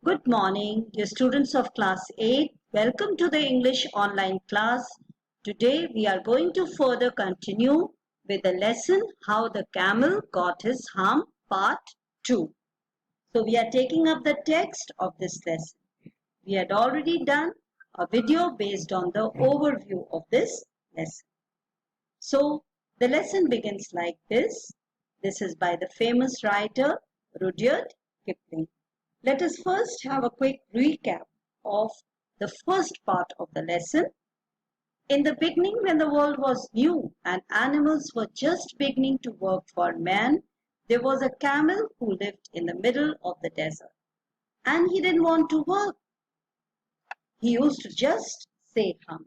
Good morning, dear students of class 8. Welcome to the English online class. Today we are going to further continue with the lesson How the Camel Got His Hump Part 2. So we are taking up the text of this lesson. We had already done a video based on the overview of this lesson. So the lesson begins like this. This is by the famous writer Rudyard Kipling. Let us first have a quick recap of the first part of the lesson. In the beginning, when the world was new and animals were just beginning to work for man, there was a camel who lived in the middle of the desert. And he didn't want to work. He used to just say hump.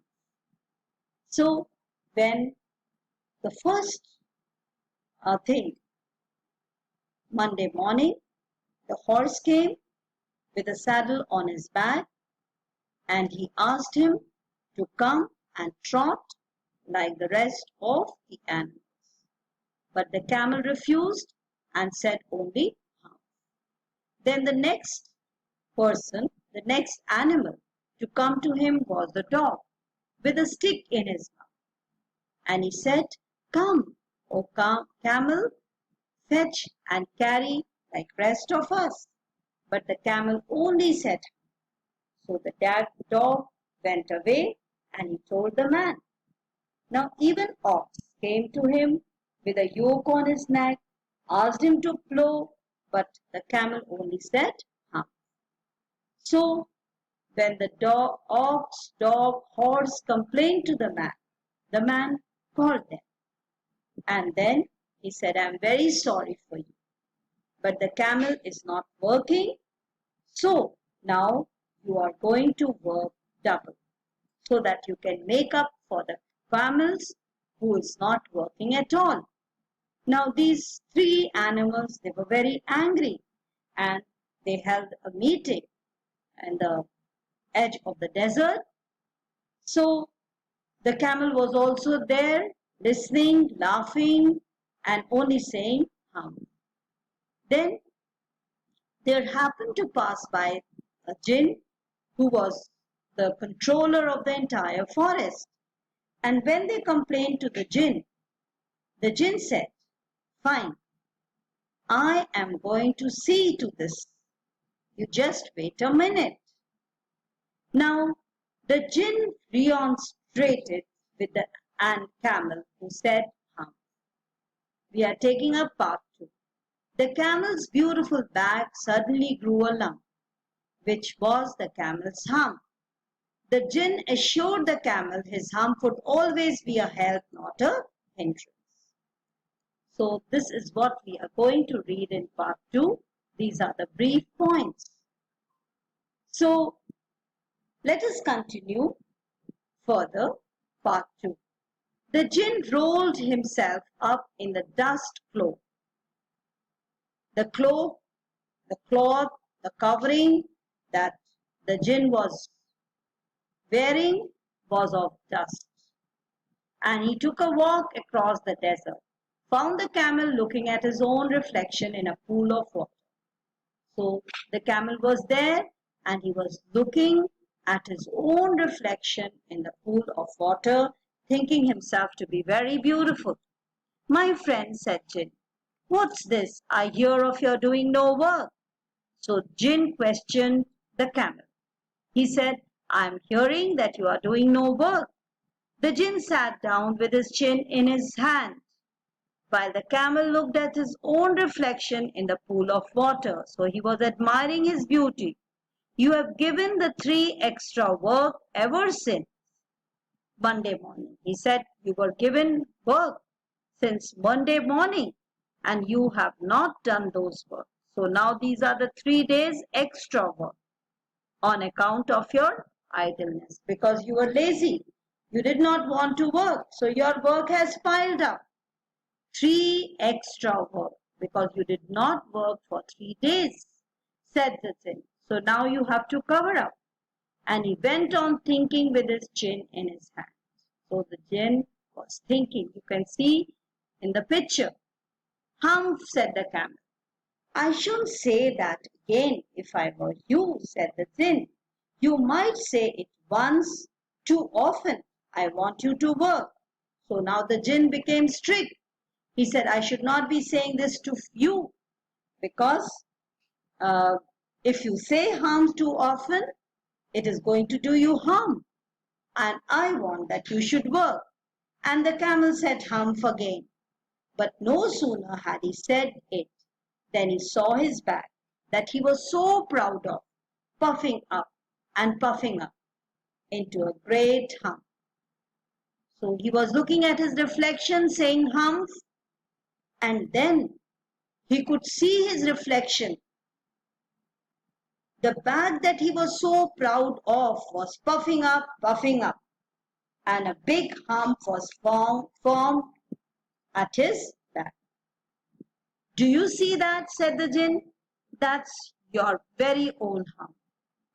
So when the first thing, Monday morning, the horse came with a saddle on his back, and he asked him to come and trot like the rest of the animals. But the camel refused and said only hump. Then the next person, the next animal to come to him was the dog with a stick in his mouth. And he said, "Come, O camel, fetch and carry like rest of us." But the camel only said, so the dog went away and he told the man. Now even ox came to him with a yoke on his neck, asked him to plow, but the camel only said, hump. So when the ox, dog, horse complained to the man called them. And then he said, "I'm very sorry for you, but the camel is not working, so now you are going to work double so that you can make up for the camels who is not working at all." Now these three animals, they were very angry and they held a meeting at the edge of the desert. So the camel was also there listening, laughing and only saying hump. Then there happened to pass by a jinn who was the controller of the entire forest. And when they complained to the jinn said, "Fine, I am going to see to this. You just wait a minute." Now the jinn remonstrated with the camel who said hump. We are taking up part 2. The camel's beautiful back suddenly grew a lump, which was the camel's hump. The jinn assured the camel his hump would always be a help, not a hindrance. So this is what we are going to read in part 2. These are the brief points. So let us continue further, part 2. The jinn rolled himself up in the dust cloak. The cloak, the cloth, the covering that the jinn was wearing was of dust. And he took a walk across the desert, found the camel looking at his own reflection in a pool of water. So the camel was there and he was looking at his own reflection in the pool of water, thinking himself to be very beautiful. "My friend," said Jinn, "what's this? I hear of your doing no work." So Jinn questioned the camel. He said, "I'm hearing that you are doing no work." The jinn sat down with his chin in his hand, while the camel looked at his own reflection in the pool of water. So he was admiring his beauty. "You have given the 3 extra work ever since Monday morning." He said, "You were given work since Monday morning and you have not done those work. So now these are the 3 days extra work on account of your idleness, because you were lazy. You did not want to work. So your work has piled up. 3 extra work because you did not work for 3 days," said the jinn. "So now you have to cover up." And he went on thinking with his chin in his hand. So the jinn was thinking. You can see in the picture. "Hump," said the camel. I shouldn't say that again if I were you, said the Jinn. You might say it once too often. I want you to work. So now the Jinn became strict. He said, I should not be saying this to you because uh, if you say harm too often, it is going to do you harm. And I want that you should work. And the camel said humph again. But no sooner had he said it than he saw his back that he was so proud of, puffing up and puffing up into a great hump. So he was looking at his reflection saying humph, and then he could see his reflection. The back that he was so proud of was puffing up, and a big hump was formed at his back. Do you see that? Said the Jinn. That's your very own hump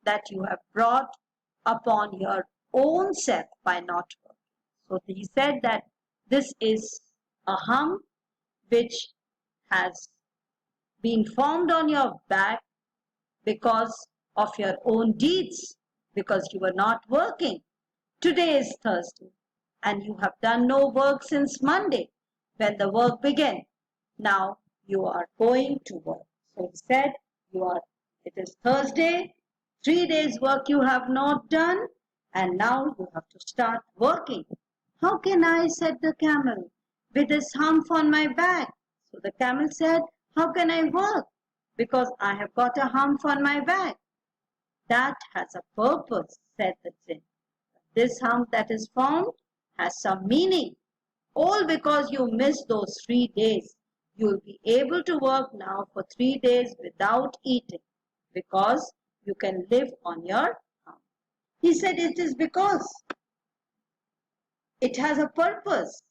that you have brought upon your own self by not working. So he said that this is a hump which has been formed on your back because of your own deeds, because you were not working. Today is Thursday, and you have done no work since Monday when the work began. Now you are going to work. So he said, it is Thursday, 3 days work you have not done, and now you have to start working. How can I, said the camel, with this hump on my back? So the camel said, how can I work? Because I have got a hump on my back. That has a purpose, said the Jinn. This hump that is formed has some meaning. All because you missed those 3 days. You will be able to work now for 3 days without eating because you can live on your hump. He said it is because it has a purpose.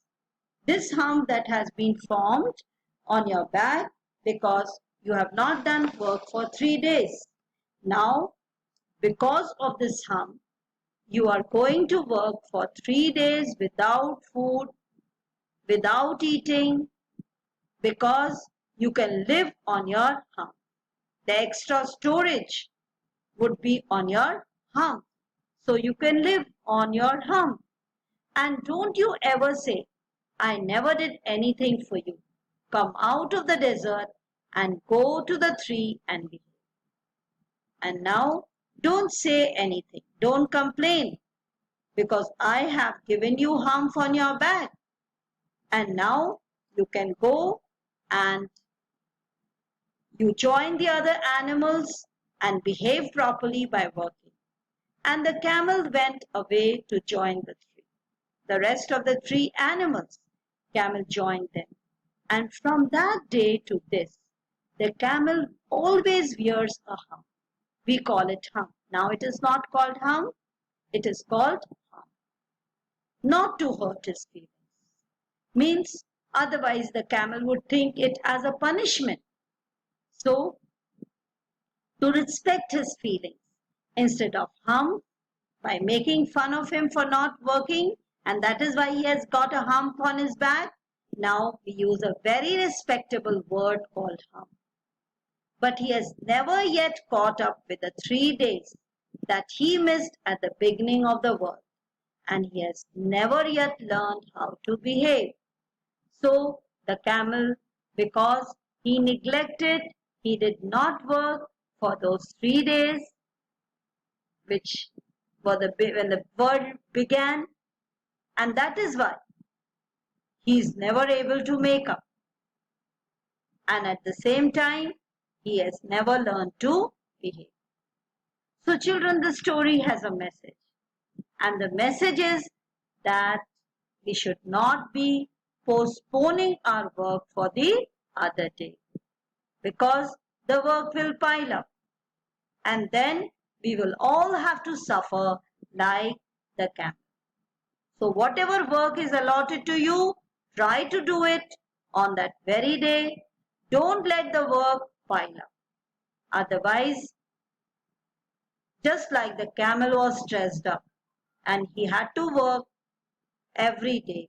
This hump that has been formed on your back because you have not done work for 3 days. Now, because of this hump, you are going to work for 3 days without food, without eating, because you can live on your hump. The extra storage would be on your hump. So you can live on your hump. And don't you ever say, I never did anything for you. Come out of the desert and go to the tree and behave. And now, don't say anything. Don't complain. Because I have given you hump on your back. And now you can go and you join the other animals and behave properly by working. And the camel went away to join the tree. The rest of the 3 animals, camel joined them. And from that day to this, the camel always wears a hump. We call it hump. Now it is not called hump, it is called hump. Not to hurt his feelings. Means otherwise the camel would think it as a punishment. So, to respect his feelings, instead of hump, by making fun of him for not working, and that is why he has got a hump on his back, now we use a very respectable word called hump. But he has never yet caught up with the 3 days that he missed at the beginning of the world, and he has never yet learned how to behave. So the camel, because he neglected, he did not work for those 3 days, which were when the world began, and that is why he is never able to make up. And at the same time, he has never learned to behave. So children, the story has a message. And the message is that we should not be postponing our work for the other day. Because the work will pile up. And then we will all have to suffer like the camel. So whatever work is allotted to you, try to do it on that very day. Don't let the work pile up. Otherwise, just like the camel was stressed up and he had to work every day,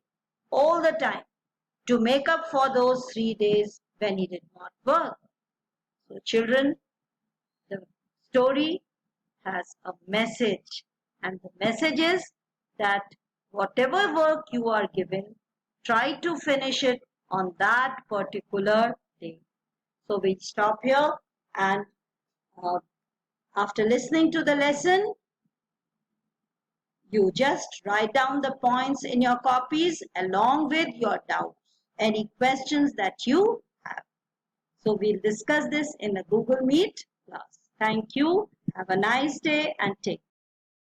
all the time, to make up for those 3 days when he did not work. So children, the story has a message, and the message is that whatever work you are given, try to finish it on that particular day. So we stop here, and after listening to the lesson, you just write down the points in your copies along with your doubts, any questions that you have. So we'll discuss this in the Google Meet class. Thank you. Have a nice day and take care.